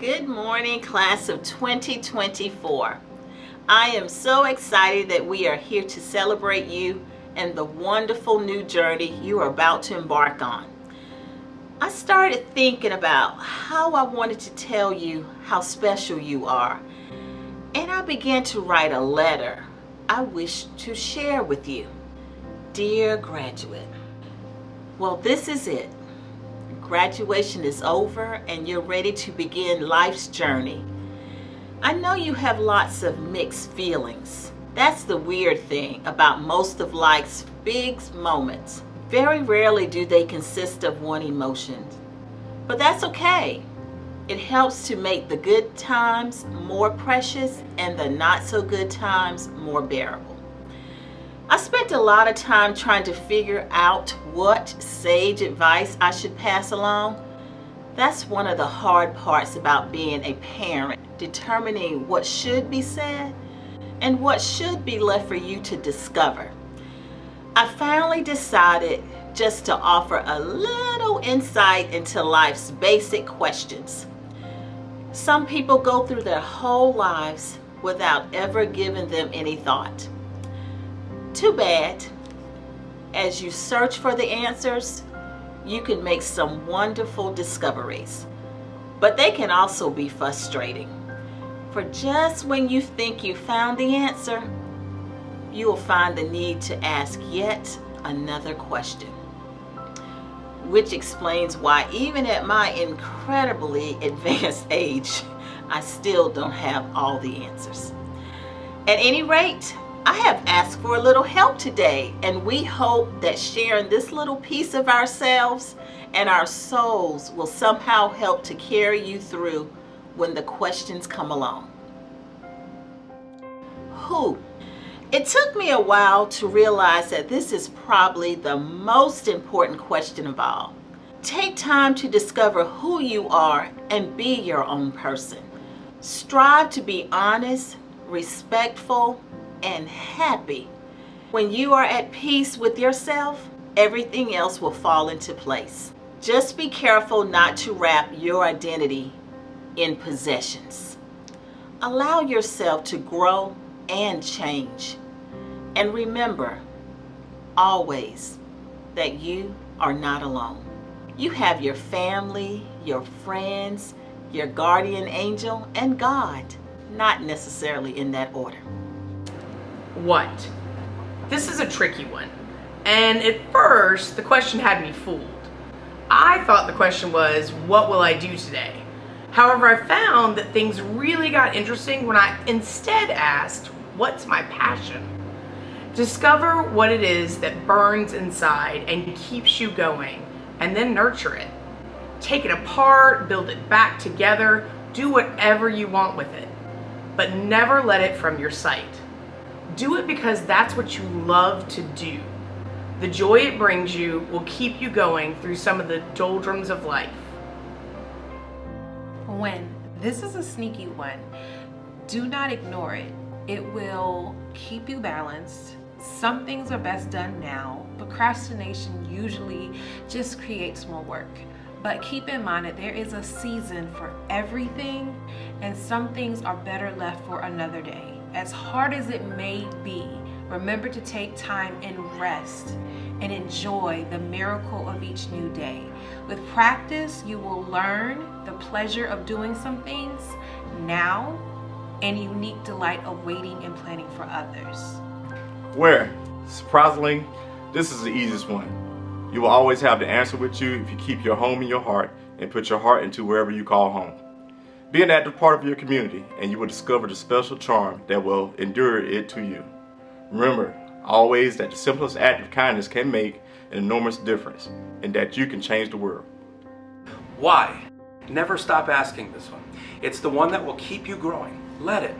Good morning, class of 2024. I am so excited that we are here to celebrate you and the wonderful new journey you are about to embark on. I started thinking about how I wanted to tell you how special you are, and I began to write a letter I wish to share with you. Dear graduate, well, this is it. Graduation is over and you're ready to begin life's journey. I know you have lots of mixed feelings. That's the weird thing about most of life's big moments. Very rarely do they consist of one emotion. But that's okay. It helps to make the good times more precious and the not so good times more bearable. I spent a lot of time trying to figure out what sage advice I should pass along. That's one of the hard parts about being a parent, determining what should be said and what should be left for you to discover. I finally decided just to offer a little insight into life's basic questions. Some people go through their whole lives without ever giving them any thought. Too bad. As you search for the answers, you can make some wonderful discoveries. But they can also be frustrating. For just when you think you found the answer, you will find the need to ask yet another question. Which explains why even at my incredibly advanced age, I still don't have all the answers. At any rate, I have asked for a little help today, and we hope that sharing this little piece of ourselves and our souls will somehow help to carry you through when the questions come along. Who? It took me a while to realize that this is probably the most important question of all. Take time to discover who you are and be your own person. Strive to be honest, respectful, and happy. When you are at peace with yourself, everything else will fall into place. Just be careful not to wrap your identity in possessions. Allow yourself to grow and change. And remember, always, that you are not alone. You have your family, your friends, your guardian angel, and God, not necessarily in that order. What? This is a tricky one. And at first, the question had me fooled. I thought the question was, what will I do today? However, I found that things really got interesting when I instead asked, what's my passion? Discover what it is that burns inside and keeps you going, and then nurture it. Take it apart, build it back together, do whatever you want with it, but never let it from your sight. Do it because that's what you love to do. The joy it brings you will keep you going through some of the doldrums of life. When this is a sneaky one, do not ignore it. It will keep you balanced. Some things are best done now. Procrastination usually just creates more work. But keep in mind that there is a season for everything, and some things are better left for another day. As hard as it may be, remember to take time and rest and enjoy the miracle of each new day. With practice, you will learn the pleasure of doing some things now and unique delight of waiting and planning for others. Where, surprisingly, this is the easiest one. You will always have the answer with you if you keep your home in your heart and put your heart into wherever you call home. Be an active part of your community, and you will discover the special charm that will endure it to you. Remember always that the simplest act of kindness can make an enormous difference, and that you can change the world. Why? Never stop asking this one. It's the one that will keep you growing. Let it.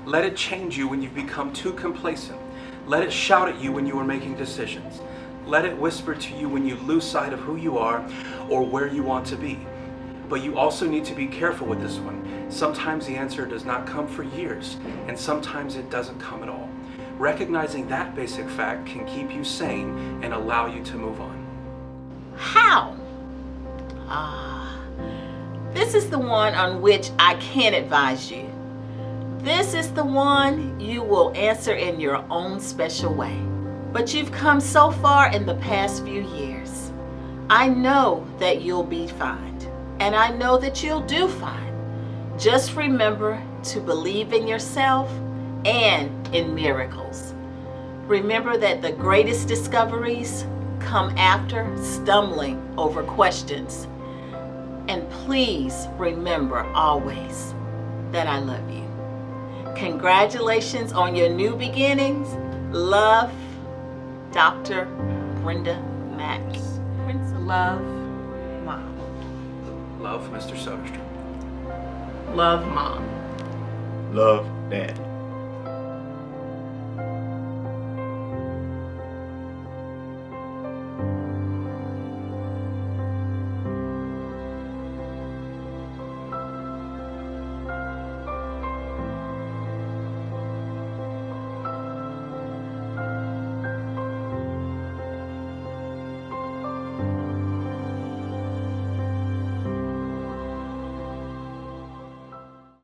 Let it change you when you've become too complacent. Let it shout at you when you are making decisions. Let it whisper to you when you lose sight of who you are or where you want to be. But you also need to be careful with this one. Sometimes the answer does not come for years, and sometimes it doesn't come at all. Recognizing that basic fact can keep you sane and allow you to move on. How? This is the one on which I can advise you. This is the one you will answer in your own special way. But you've come so far in the past few years. I know that you'll be fine, and I know that you'll do fine. Just remember to believe in yourself and in miracles. Remember that the greatest discoveries come after stumbling over questions. And please remember always that I love you. Congratulations on your new beginnings. Love, Dr. Brenda Mack. Love, Mom. Love, Mr. Soderstrom. Love, Mom. Love, Dad.